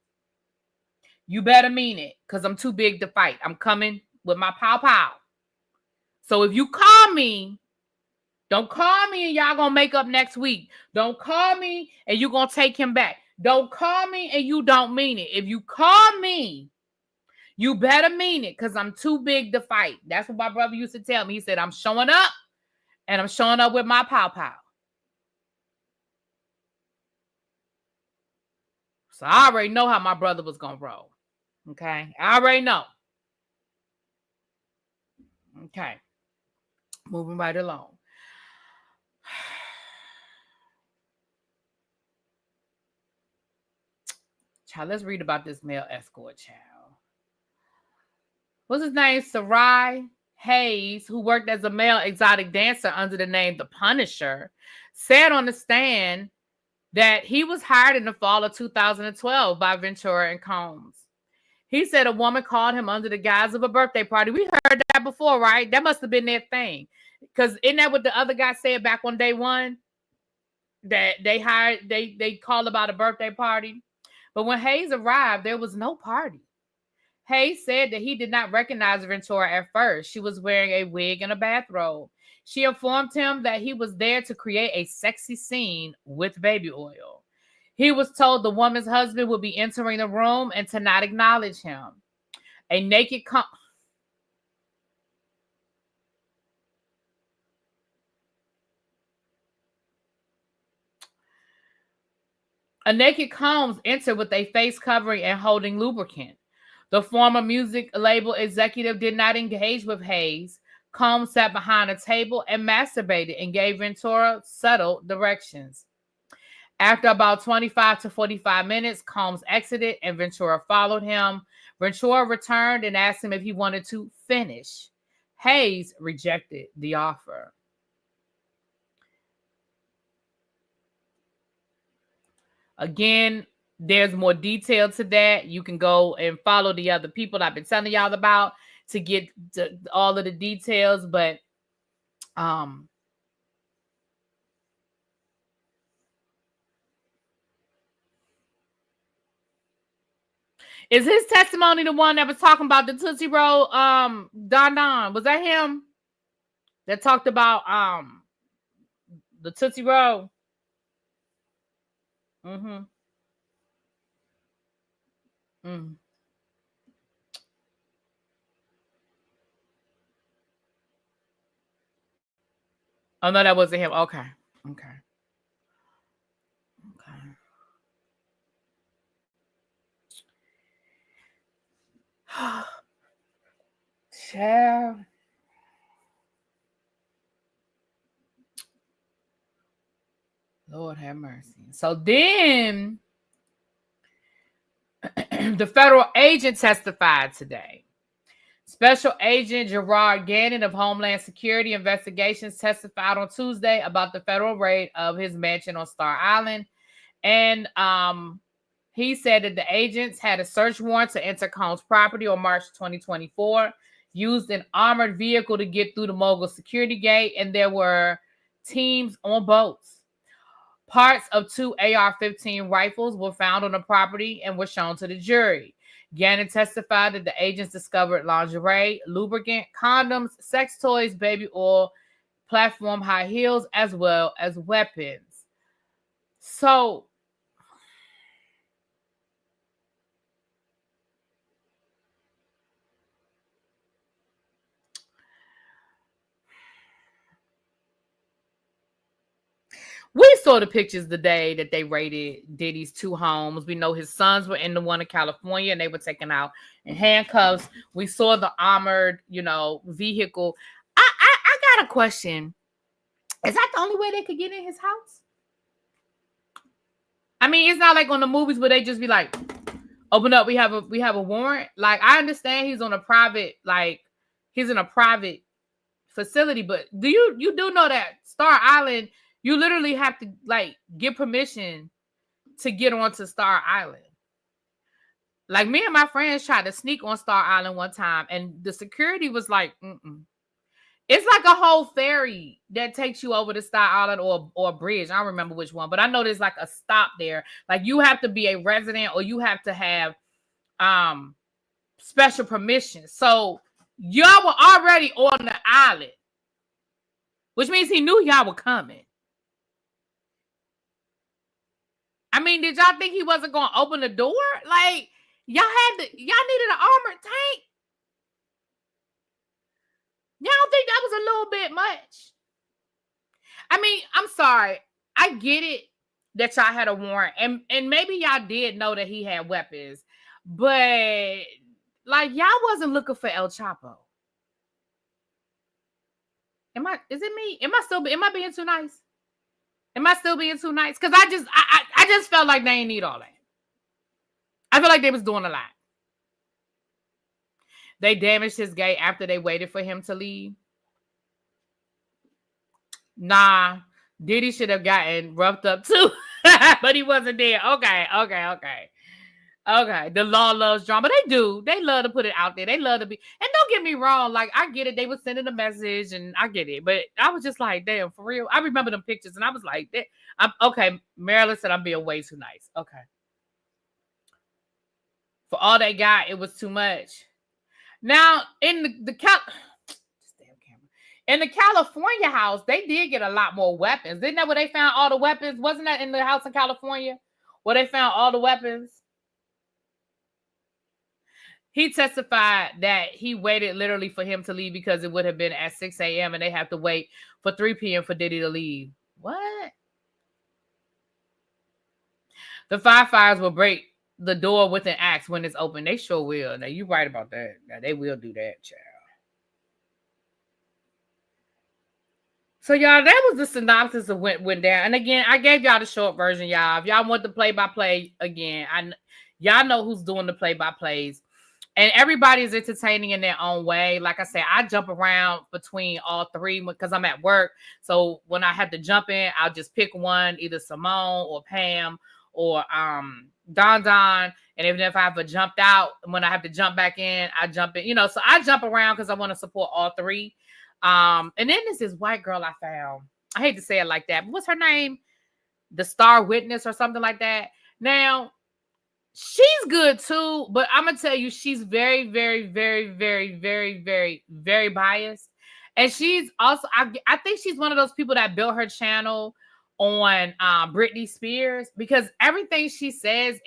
you better mean it because I'm too big to fight. I'm coming with my pow. So if you call me, don't call me and y'all going to make up next week. Don't call me and you're going to take him back. Don't call me and you don't mean it. If you call me, you better mean it because I'm too big to fight. That's what my brother used to tell me. He said, I'm showing up and I'm showing up with my pow. So I already know how my brother was going to roll. Okay. I already know. Okay. Moving right along. Child, let's read about this male escort, child. What's his name? Sarai Hayes, who worked as a male exotic dancer under the name The Punisher, said on the stand that he was hired in the fall of 2012 by Ventura and Combs. He said a woman called him under the guise of a birthday party. We heard that before, right? That must have been their thing. Because isn't that what the other guy said back on day one? That they called about a birthday party. But when Hayes arrived, there was no party. Hayes said that he did not recognize Ventura at first. She was wearing a wig and a bathrobe. She informed him that he was there to create a sexy scene with baby oil. He was told the woman's husband would be entering the room and to not acknowledge him. A naked Combs entered with a face covering and holding lubricant. The former music label executive did not engage with Hayes. Combs sat behind a table and masturbated and gave Ventura subtle directions. After about 25 to 45 minutes, Combs exited and Ventura followed him. Ventura returned and asked him if he wanted to finish. Hayes rejected the offer. Again, there's more detail to that. You can go and follow the other people I've been telling y'all about to get to all of the details. But is his testimony the one that was talking about the Tootsie Roll? Don, was that him that talked about the Tootsie Roll? Mm-hmm. Mm. Oh no, that wasn't him. Okay. Child. Lord have mercy. So then the federal agent testified today. Special Agent Gerard Gannon of Homeland Security Investigations testified on Tuesday about the federal raid of his mansion on Star Island. And he said that the agents had a search warrant to enter Combs' property on March 2024, used an armored vehicle to get through the mogul security gate, and there were teams on boats. Parts of 2 AR-15 rifles were found on the property and were shown to the jury. Gannon testified that the agents discovered lingerie, lubricant, condoms, sex toys, baby oil, platform high heels, as well as weapons. So we saw the pictures the day that they raided Diddy's 2 homes. We know his sons were in the one in California and they were taken out in handcuffs. We saw the armored, vehicle. I got a question. Is that the only way they could get in his house? I mean, it's not like on the movies where they just be like, open up, we have a warrant. Like, I understand he's on a private, he's in a private facility, but you do know that Star Island, you literally have to get permission to get onto Star Island. Like, me and my friends tried to sneak on Star Island one time, and the security was like, mm-mm. It's like a whole ferry that takes you over to Star Island or a bridge. I don't remember which one, but I know there's like a stop there. Like, you have to be a resident or you have to have special permission. So y'all were already on the island, which means he knew y'all were coming. I mean, did y'all think he wasn't going to open the door? Like, y'all needed an armored tank. Y'all don't think that was a little bit much? I mean, I'm sorry. I get it that y'all had a warrant, and maybe y'all did know that he had weapons, but y'all wasn't looking for El Chapo. Is it me? Am I being too nice? Am I still being too nice? Because I just felt like they ain't need all that. I feel like they was doing a lot. They damaged his gate after they waited for him to leave. Nah, Diddy should have gotten roughed up too, but he wasn't there. Okay. The law loves drama. They do. They love to put it out there. They love to be. And don't get me wrong. Like, I get it. They were sending a message, and I get it. But I was just like, damn, for real. I remember them pictures, and I was like, okay. Marilyn said I'm being way too nice. Okay. For all they got, it was too much. Now, in the California house, they did get a lot more weapons. Didn't that where they found all the weapons? Wasn't that in the house in California where they found all the weapons? He testified that he waited literally for him to leave because it would have been at 6 a.m. and they have to wait for 3 p.m. for Diddy to leave. What? The firefighters will break the door with an axe when it's open. They sure will. Now, you're right about that. Now, they will do that, child. So, y'all, that was the synopsis of what went down. And again, I gave y'all the short version, y'all. If y'all want the play-by-play, again, y'all know who's doing the play-by-plays. And everybody's entertaining in their own way. Like I said, I jump around between all three because I'm at work. So when I have to jump in, I'll just pick one, either Simone or Pam or Don. And even if I have jumped out, when I have to jump back in, I jump in. So I jump around because I want to support all three. And then there's this white girl I found. I hate to say it like that, but what's her name? The Star Witness or something like that. Now, she's good too, but I'm gonna tell you, she's very, very, very, very, very, very, very biased. And she's also, I think she's one of those people that built her channel on Britney Spears, because everything she says,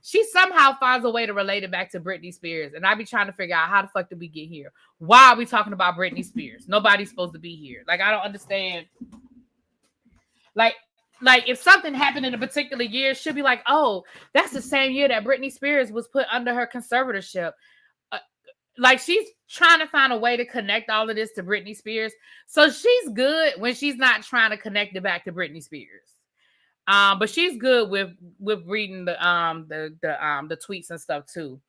she somehow finds a way to relate it back to Britney Spears. And I be trying to figure out, how the fuck did we get here? Why are we talking about Britney Spears? Nobody's supposed to be here. Like, I don't understand. Like if something happened in a particular year, it should be like, oh, that's the same year that Britney Spears was put under her conservatorship. Like, she's trying to find a way to connect all of this to Britney Spears. So she's good when she's not trying to connect it back to Britney Spears. But she's good with reading the tweets and stuff too.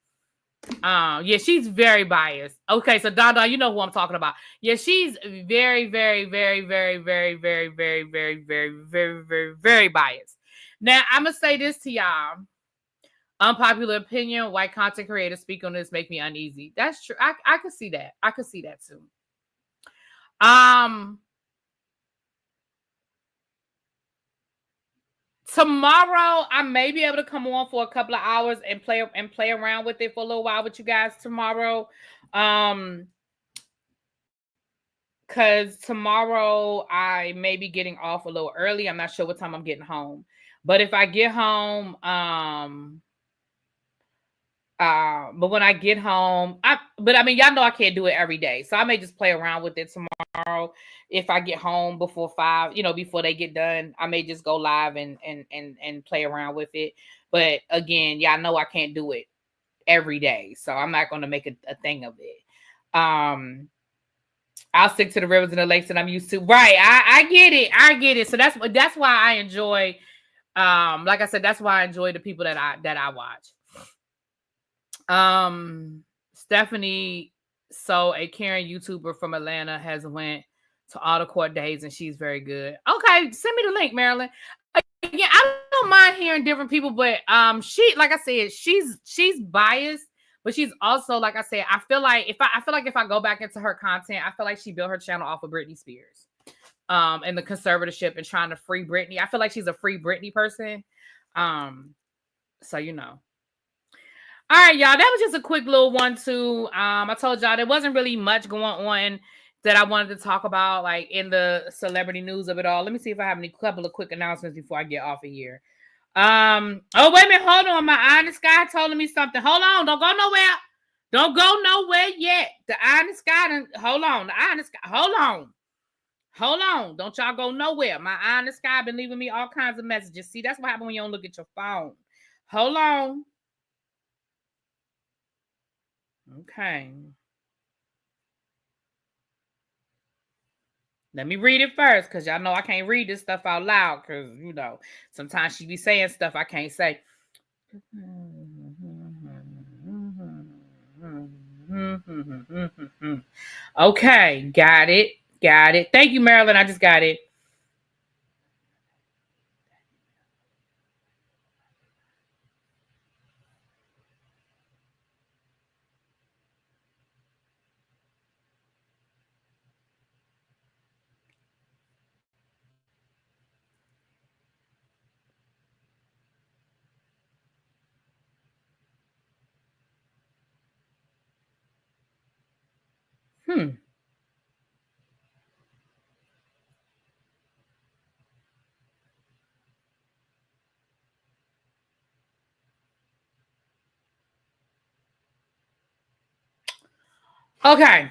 Yeah, she's very biased. Okay, so Don, you know who I'm talking about. Yeah, she's very, very, very, very, very, very, very, very, very, very, very, very biased. Now, I'm gonna say this to y'all. Unpopular opinion: white content creators speak on this make me uneasy. That's true. I can see that. I can see that too. Tomorrow, I may be able to come on for a couple of hours and play around with it for a little while with you guys tomorrow. Because tomorrow I may be getting off a little early. I'm not sure what time I'm getting home. But if I get home, but when I get home, y'all know I can't do it every day. So I may just play around with it tomorrow. If I get home before 5, before they get done, I may just go live and play around with it. But again, y'all know I can't do it every day. So I'm not going to make a thing of it. I'll stick to the rivers and the lakes that I'm used to. Right. I get it. So that's why I enjoy, like I said, that's why I enjoy the people that I watch. Stephanie, so a Karen YouTuber from Atlanta has went to all the court days and she's very good. Okay, send me the link, Marilyn. Again, I don't mind hearing different people, but she, like I said, she's biased, but she's also, like I said, I feel like if I go back into her content, I feel like she built her channel off of Britney Spears, and the conservatorship and trying to free Britney. I feel like she's a free Britney person. So all right, y'all. That was just a quick little 1-2. I told y'all there wasn't really much going on that I wanted to talk about, like in the celebrity news of it all. Let me see if I have any couple of quick announcements before I get off of here. Oh, wait a minute. Hold on. My eye in the sky telling me something. Hold on. Don't go nowhere. Don't go nowhere yet. The eye in the sky. Hold on. The eye in the sky. Hold on. Don't y'all go nowhere. My eye in the sky been leaving me all kinds of messages. See, that's what happens when you don't look at your phone. Hold on. Okay. Let me read it first, because y'all know I can't read this stuff out loud, because, sometimes she be saying stuff I can't say. Okay, got it. Thank you, Marilyn. I just got it. Okay.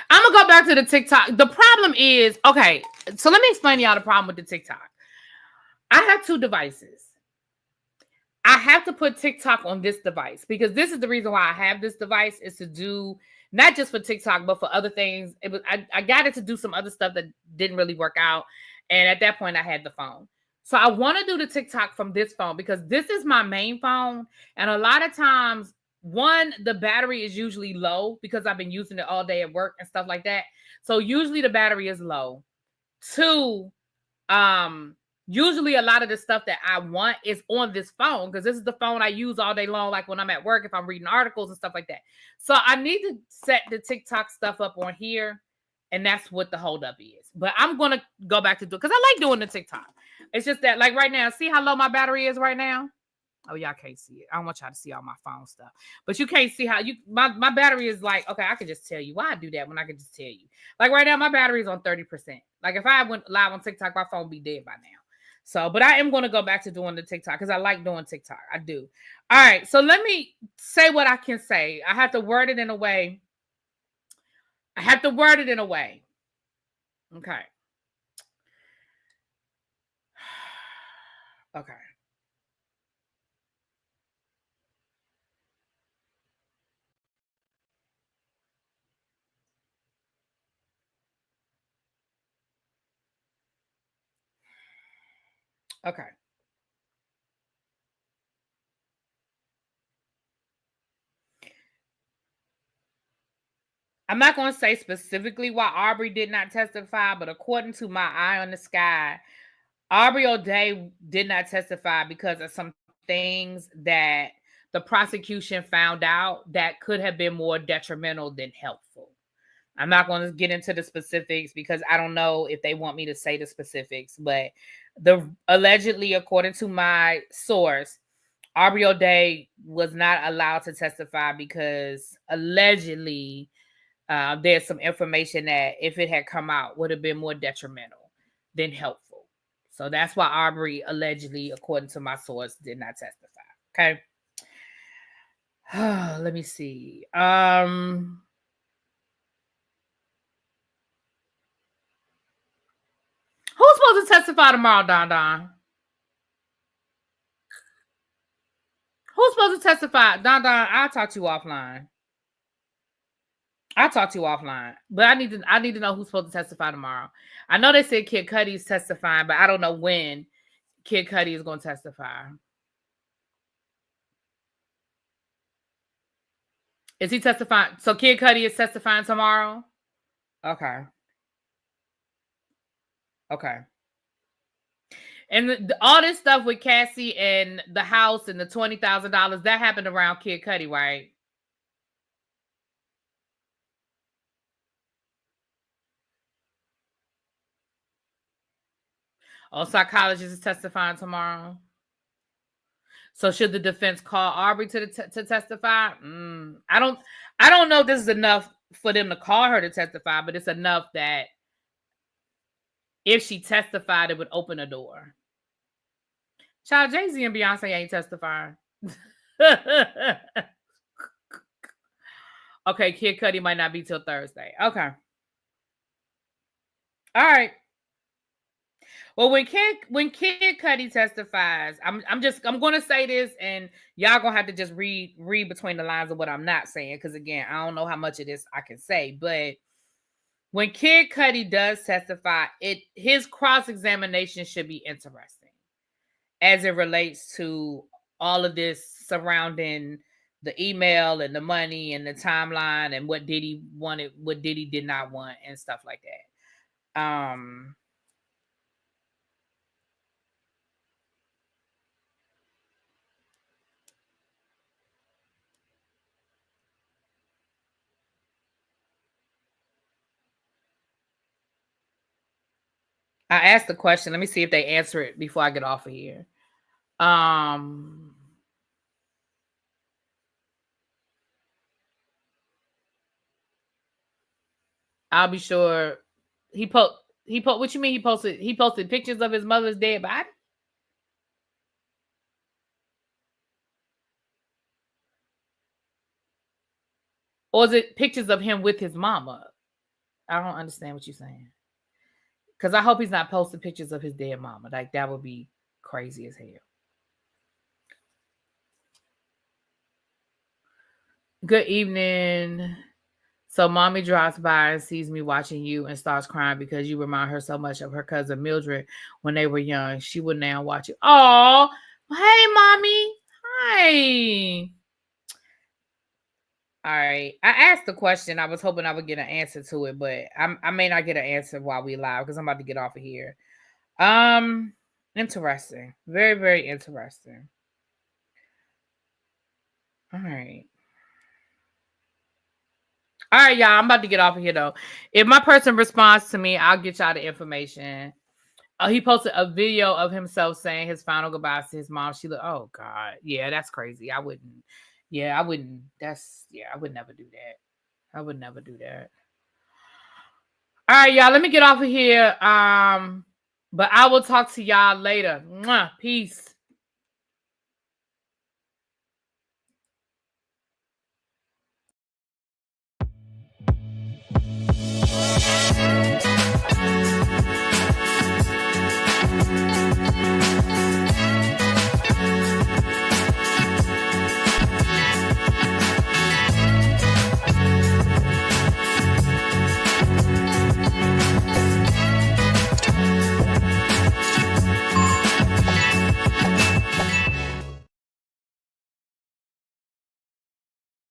I'm going to go back to the TikTok. The problem is, okay, so let me explain to y'all the problem with the TikTok. I have 2 devices. I have to put TikTok on this device because this is the reason why I have this device, is to do not just for TikTok, but for other things. I got it to do some other stuff that didn't really work out. And at that point I had the phone. So I want to do the TikTok from this phone because this is my main phone. And a lot of times, one, the battery is usually low because I've been using it all day at work and stuff like that. So usually the battery is low. 2, usually a lot of the stuff that I want is on this phone because this is the phone I use all day long, like when I'm at work, if I'm reading articles and stuff like that. So I need to set the TikTok stuff up on here, and that's what the holdup is. But I'm going to go back to do it because I like doing the TikTok. It's just that, like right now, see how low my battery is right now? Oh, y'all can't see it. I don't want y'all to see all my phone stuff. But you can't see how my battery is like, okay, I can just tell you. Why I do that when I can just tell you? Like right now, my battery is on 30%. Like if I went live on TikTok, my phone would be dead by now. So, but I am going to go back to doing the TikTok because I like doing TikTok. I do. All right. So let me say what I can say. I have to word it in a way. Okay. Okay. Okay. I'm not going to say specifically why Aubrey did not testify, but according to my eye on the sky, Aubrey O'Day did not testify because of some things that the prosecution found out that could have been more detrimental than helpful. I'm not going to get into the specifics because I don't know if they want me to say the specifics, but allegedly, according to my source, Aubrey O'Day was not allowed to testify because allegedly there's some information that if it had come out would have been more detrimental than helpful. So that's why Aubrey allegedly, according to my source, did not testify. Okay. Let me see. Who's supposed to testify tomorrow, Don Don? Who's supposed to testify? Don Don, I'll talk to you offline. But I need to know who's supposed to testify tomorrow. I know they said Kid Cudi's testifying, but I don't know when Kid Cudi is going to testify. Is he testifying? So Kid Cudi is testifying tomorrow? Okay. And all this stuff with Cassie and the house and the $20,000, that happened around Kid Cudi, right? Psychologist is testifying tomorrow. So should the defense call Aubrey to testify? I don't know if this is enough for them to call her to testify, but it's enough that if she testified, it would open a door. Child, Jay-Z and Beyonce ain't testifying. Okay, Kid Cudi might not be till Thursday. Okay. All right. Well, when Kid Cudi testifies, I'm going to say this, and y'all gonna have to just read between the lines of what I'm not saying, because again, I don't know how much of this I can say. But when Kid Cudi does testify, his cross-examination should be interesting as it relates to all of this surrounding the email and the money and the timeline and what Diddy wanted, what Diddy did not want, and stuff like that. I asked the question. Let me see if they answer it before I get off of here. I'll be sure. What you mean he posted pictures of his mother's dead body? Or is it pictures of him with his mama? I don't understand what you're saying. Because I hope he's not posting pictures of his dead mama. Like, that would be crazy as hell. Good evening. So mommy drops by and sees me watching you and starts crying because you remind her so much of her cousin Mildred when they were young. She would now watch you. Oh, hey, mommy. Hi. All right. I asked the question. I was hoping I would get an answer to it, but I may not get an answer while we live because I'm about to get off of here. Interesting. Very, very interesting. All right. All right, y'all. I'm about to get off of here though. If my person responds to me, I'll get y'all the information. He posted a video of himself saying his final goodbyes to his mom. Oh God. Yeah, that's crazy. I wouldn't. I would never do that. I would never do that. All right, y'all. Let me get off of here. But I will talk to y'all later. Mwah, peace.